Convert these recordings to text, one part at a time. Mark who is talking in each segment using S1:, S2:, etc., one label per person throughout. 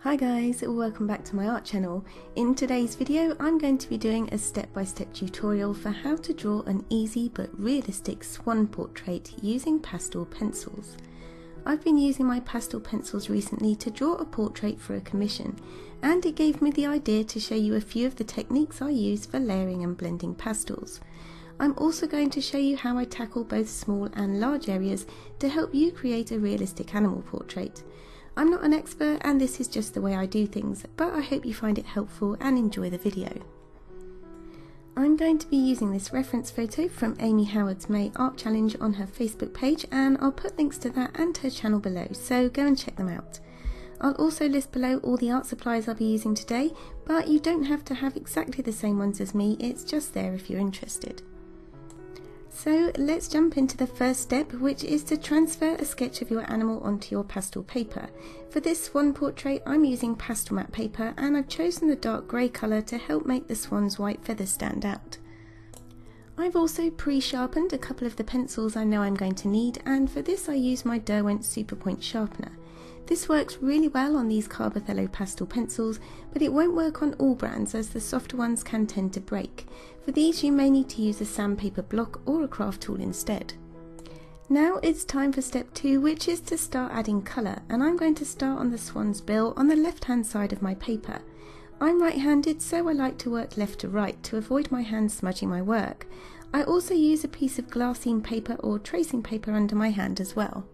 S1: Hi guys, welcome back to my art channel. In today's video I'm going to be doing a step-by-step tutorial for how to draw an easy but realistic swan portrait using pastel pencils. I've been using my pastel pencils recently to draw a portrait for a commission, and it gave me the idea to show you a few of the techniques I use for layering and blending pastels. I'm also going to show you how I tackle both small and large areas to help you create a realistic animal portrait. I'm not an expert and this is just the way I do things, but I hope you find it helpful and enjoy the video. I'm going to be using this reference photo from Amy Howard's May Art Challenge on her Facebook page, and I'll put links to that and her channel below, so go and check them out. I'll also list below all the art supplies I'll be using today, but you don't have to have exactly the same ones as me, it's just there if you're interested. So let's jump into the first step, which is to transfer a sketch of your animal onto your pastel paper. For this swan portrait I'm using Pastelmat paper, and I've chosen the dark grey colour to help make the swan's white feathers stand out. I've also pre-sharpened a couple of the pencils I know I'm going to need, and for this I use my Derwent Superpoint sharpener. This works really well on these Carbothello pastel pencils, but it won't work on all brands as the softer ones can tend to break. For these you may need to use a sandpaper block or a craft tool instead. Now it's time for step 2, which is to start adding colour, and I'm going to start on the swan's bill on the left hand side of my paper. I'm right-handed, so I like to work left to right to avoid my hands smudging my work. I also use a piece of glassine paper or tracing paper under my hand as well.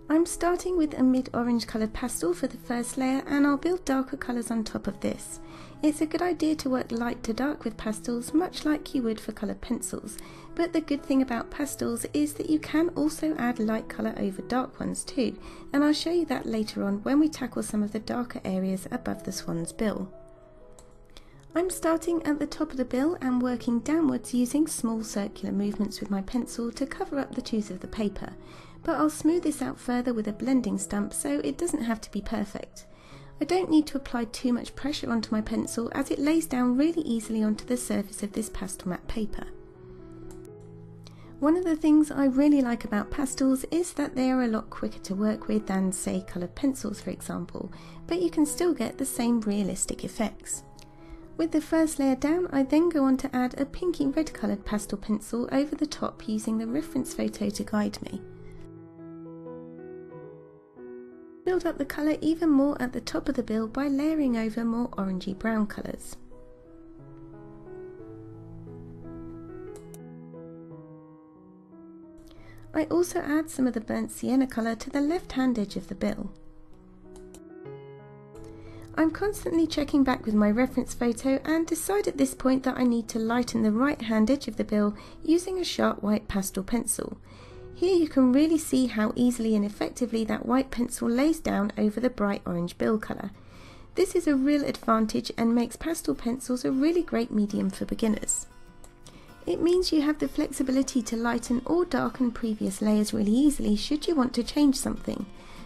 S1: I'm starting with a mid-orange coloured pastel for the first layer, and I'll build darker colours on top of this. It's a good idea to work light to dark with pastels, much like you would for coloured pencils, but the good thing about pastels is that you can also add light colour over dark ones too, and I'll show you that later on when we tackle some of the darker areas above the swan's bill. I'm starting at the top of the bill and working downwards using small circular movements with my pencil to cover up the tooth of the paper, but I'll smooth this out further with a blending stump so it doesn't have to be perfect. I don't need to apply too much pressure onto my pencil as it lays down really easily onto the surface of this Pastelmat paper. One of the things I really like about pastels is that they are a lot quicker to work with than, say, coloured pencils for example, but you can still get the same realistic effects. With the first layer down, I then go on to add a pinky red coloured pastel pencil over the top using the reference photo to guide me. Build up the colour even more at the top of the bill by layering over more orangey brown colours. I also add some of the burnt sienna colour to the left hand edge of the bill. I'm constantly checking back with my reference photo and decide at this point that I need to lighten the right hand edge of the bill using a sharp white pastel pencil. Here you can really see how easily and effectively that white pencil lays down over the bright orange bill colour. This is a real advantage and makes pastel pencils a really great medium for beginners. It means you have the flexibility to lighten or darken previous layers really easily should you want to change something.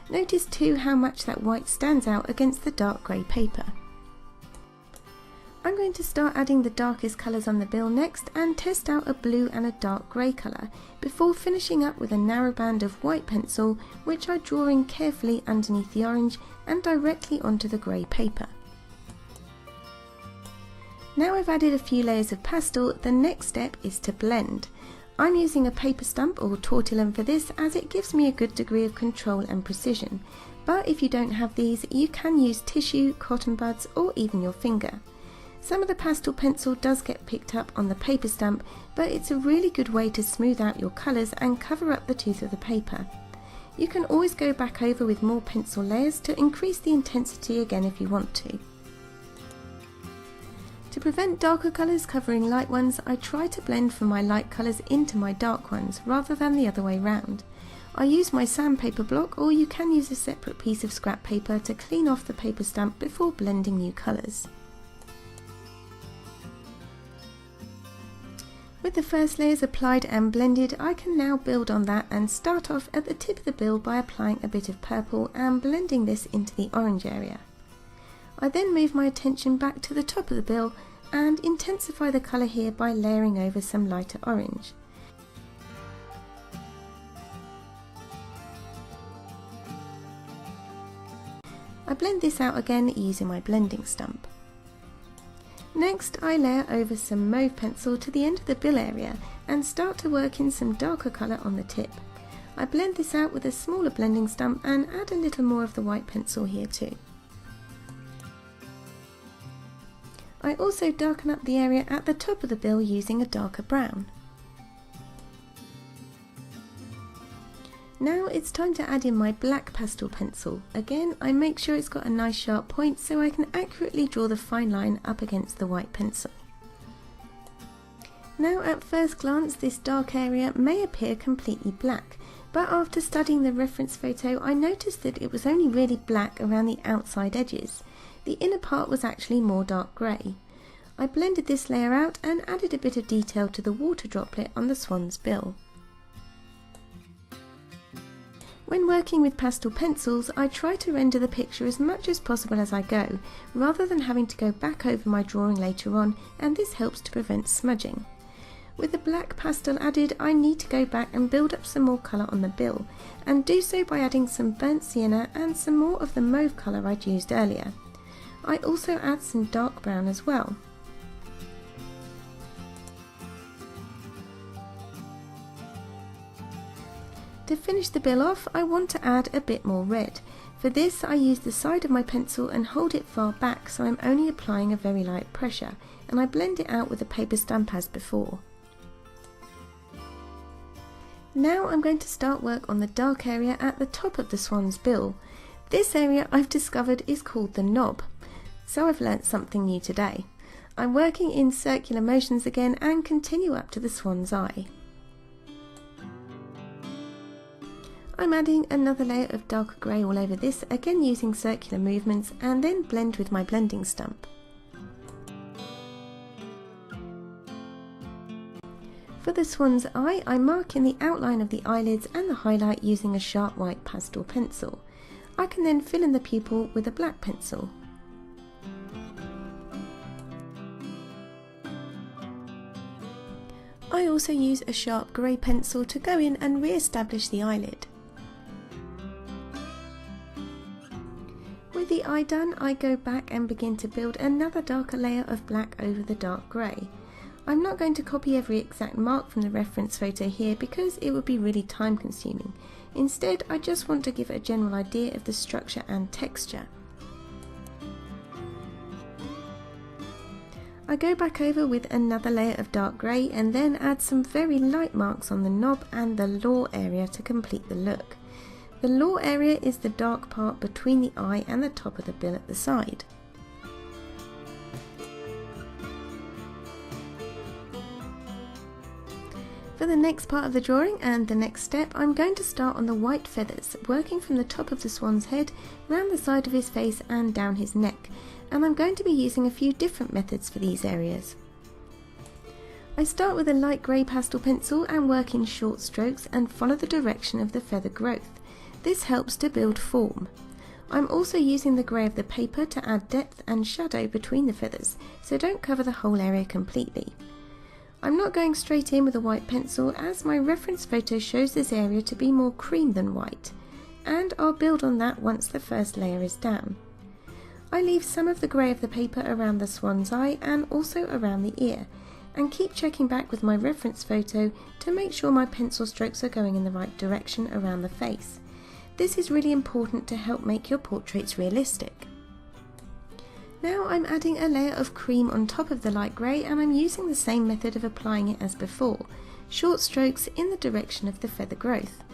S1: Notice too how much that white stands out against the dark grey paper. I'm going to start adding the darkest colours on the bill next and test out a blue and a dark grey colour before finishing up with a narrow band of white pencil, which I draw in carefully underneath the orange and directly onto the grey paper. Now I've added a few layers of pastel, the next step is to blend. I'm using a paper stump or tortillon for this as it gives me a good degree of control and precision, but if you don't have these you can use tissue, cotton buds or even your finger. Some of the pastel pencil does get picked up on the paper stump, but it's a really good way to smooth out your colours and cover up the tooth of the paper. You can always go back over with more pencil layers to increase the intensity again if you want to. To prevent darker colours covering light ones, I try to blend from my light colours into my dark ones rather than the other way round. I use my sandpaper block, or you can use a separate piece of scrap paper to clean off the paper stump before blending new colours. With the first layers applied and blended, I can now build on that and start off at the tip of the bill by applying a bit of purple and blending this into the orange area. I then move my attention back to the top of the bill and intensify the colour here by layering over some lighter orange. I blend this out again using my blending stump. Next, I layer over some mauve pencil to the end of the bill area and start to work in some darker colour on the tip. I blend this out with a smaller blending stump and add a little more of the white pencil here too. I also darken up the area at the top of the bill using a darker brown. Now it's time to add in my black pastel pencil. Again, I make sure it's got a nice sharp point so I can accurately draw the fine line up against the white pencil. Now at first glance this dark area may appear completely black, but after studying the reference photo I noticed that it was only really black around the outside edges. The inner part was actually more dark grey. I blended this layer out and added a bit of detail to the water droplet on the swan's bill. When working with pastel pencils, I try to render the picture as much as possible as I go, rather than having to go back over my drawing later on, and this helps to prevent smudging. With the black pastel added, I need to go back and build up some more colour on the bill, and do so by adding some burnt sienna and some more of the mauve colour I'd used earlier. I also add some dark brown as well. To finish the bill off, I want to add a bit more red. For this, I use the side of my pencil and hold it far back so I'm only applying a very light pressure, and I blend it out with a paper stump as before. Now I'm going to start work on the dark area at the top of the swan's bill. This area I've discovered is called the knob, so I've learnt something new today. I'm working in circular motions again and continue up to the swan's eye. I'm adding another layer of darker grey all over this, again using circular movements, and then blend with my blending stump. For the swan's eye, I mark in the outline of the eyelids and the highlight using a sharp white pastel pencil. I can then fill in the pupil with a black pencil. I also use a sharp grey pencil to go in and re-establish the eyelid. With the eye done, I go back and begin to build another darker layer of black over the dark grey. I'm not going to copy every exact mark from the reference photo here because it would be really time consuming. Instead, I just want to give a general idea of the structure and texture. I go back over with another layer of dark grey and then add some very light marks on the knob and the law area to complete the look. The law area is the dark part between the eye and the top of the bill at the side. For the next part of the drawing and the next step, I'm going to start on the white feathers, working from the top of the swan's head, round the side of his face and down his neck, and I'm going to be using a few different methods for these areas. I start with a light grey pastel pencil and work in short strokes and follow the direction of the feather growth. This helps to build form. I'm also using the grey of the paper to add depth and shadow between the feathers, so don't cover the whole area completely. I'm not going straight in with a white pencil as my reference photo shows this area to be more cream than white, and I'll build on that once the first layer is down. I leave some of the grey of the paper around the swan's eye and also around the ear, and keep checking back with my reference photo to make sure my pencil strokes are going in the right direction around the face. This is really important to help make your portraits realistic. Now I'm adding a layer of cream on top of the light grey, and I'm using the same method of applying it as before, short strokes in the direction of the feather growth.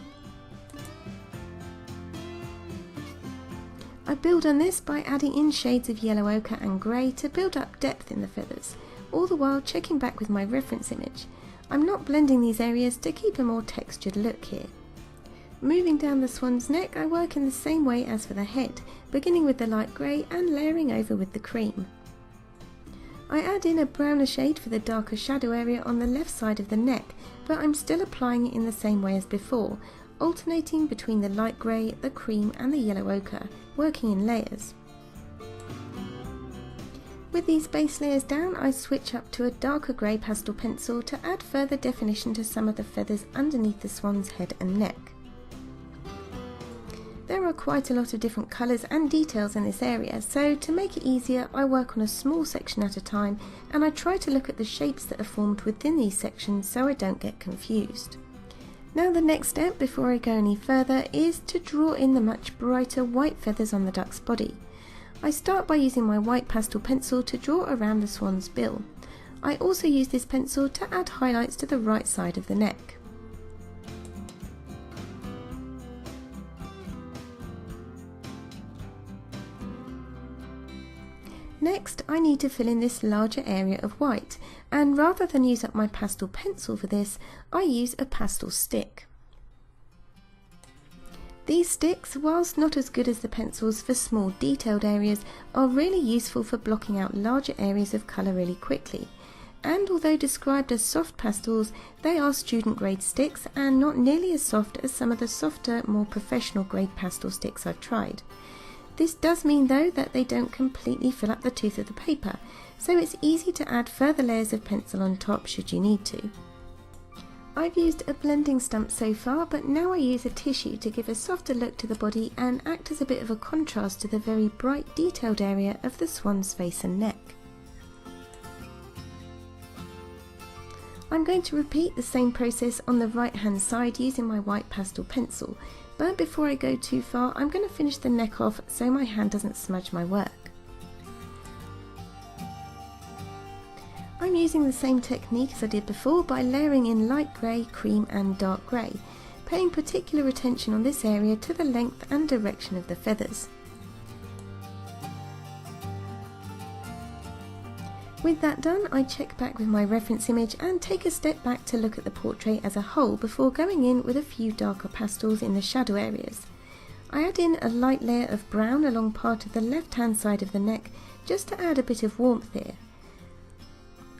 S1: I build on this by adding in shades of yellow ochre and grey to build up depth in the feathers, all the while checking back with my reference image. I'm not blending these areas to keep a more textured look here. Moving down the swan's neck, I work in the same way as for the head, beginning with the light grey and layering over with the cream. I add in a browner shade for the darker shadow area on the left side of the neck, but I'm still applying it in the same way as before, alternating between the light grey, the cream and the yellow ochre, working in layers. With these base layers down, I switch up to a darker grey pastel pencil to add further definition to some of the feathers underneath the swan's head and neck. There are quite a lot of different colours and details in this area, so to make it easier I work on a small section at a time, and I try to look at the shapes that are formed within these sections so I don't get confused. Now the next step before I go any further is to draw in the much brighter white feathers on the duck's body. I start by using my white pastel pencil to draw around the swan's bill. I also use this pencil to add highlights to the right side of the neck. Next, I need to fill in this larger area of white, and rather than use up my pastel pencil for this, I use a pastel stick. These sticks, whilst not as good as the pencils for small detailed areas, are really useful for blocking out larger areas of colour really quickly. And although described as soft pastels, they are student grade sticks and not nearly as soft as some of the softer, more professional grade pastel sticks I've tried. This does mean though that they don't completely fill up the tooth of the paper, so it's easy to add further layers of pencil on top should you need to. I've used a blending stump so far, but now I use a tissue to give a softer look to the body and act as a bit of a contrast to the very bright detailed area of the swan's face and neck. I'm going to repeat the same process on the right hand side using my white pastel pencil, but before I go too far I'm going to finish the neck off so my hand doesn't smudge my work. I'm using the same technique as I did before by layering in light grey, cream and dark grey, paying particular attention on this area to the length and direction of the feathers. With that done, I check back with my reference image and take a step back to look at the portrait as a whole before going in with a few darker pastels in the shadow areas. I add in a light layer of brown along part of the left hand side of the neck just to add a bit of warmth here.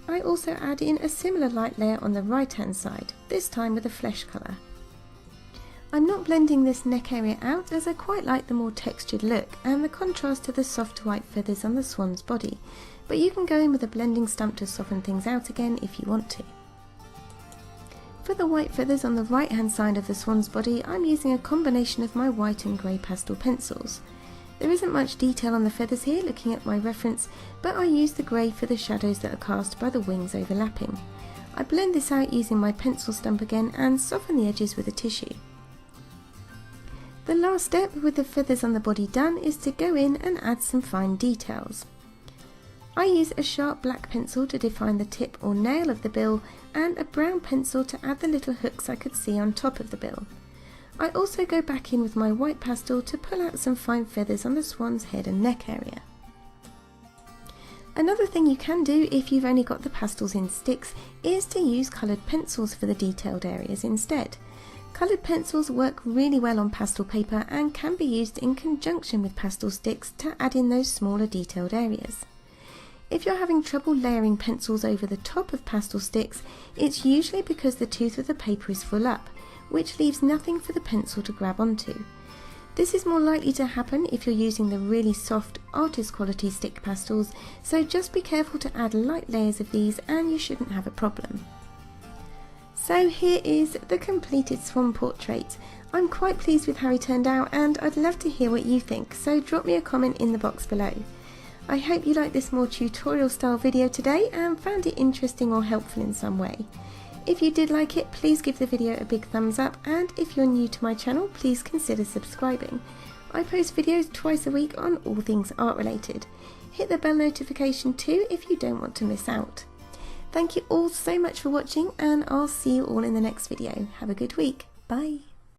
S1: I also add in a similar light layer on the right hand side, this time with a flesh colour. I'm not blending this neck area out as I quite like the more textured look and the contrast to the soft white feathers on the swan's body, but you can go in with a blending stump to soften things out again if you want to. For the white feathers on the right hand side of the swan's body, I'm using a combination of my white and grey pastel pencils. There isn't much detail on the feathers here looking at my reference, but I use the grey for the shadows that are cast by the wings overlapping. I blend this out using my pencil stump again and soften the edges with a tissue. The last step with the feathers on the body done is to go in and add some fine details. I use a sharp black pencil to define the tip or nail of the bill and a brown pencil to add the little hooks I could see on top of the bill. I also go back in with my white pastel to pull out some fine feathers on the swan's head and neck area. Another thing you can do if you've only got the pastels in sticks is to use coloured pencils for the detailed areas instead. Coloured pencils work really well on pastel paper and can be used in conjunction with pastel sticks to add in those smaller detailed areas. If you're having trouble layering pencils over the top of pastel sticks, it's usually because the tooth of the paper is full up, which leaves nothing for the pencil to grab onto. This is more likely to happen if you're using the really soft artist quality stick pastels, so just be careful to add light layers of these and you shouldn't have a problem. So here is the completed swan portrait. I'm quite pleased with how he turned out and I'd love to hear what you think, so drop me a comment in the box below. I hope you liked this more tutorial style video today and found it interesting or helpful in some way. If you did like it, please give the video a big thumbs up, and if you're new to my channel, please consider subscribing. I post videos twice a week on all things art related. Hit the bell notification too if you don't want to miss out. Thank you all so much for watching, and I'll see you all in the next video. Have a good week. Bye.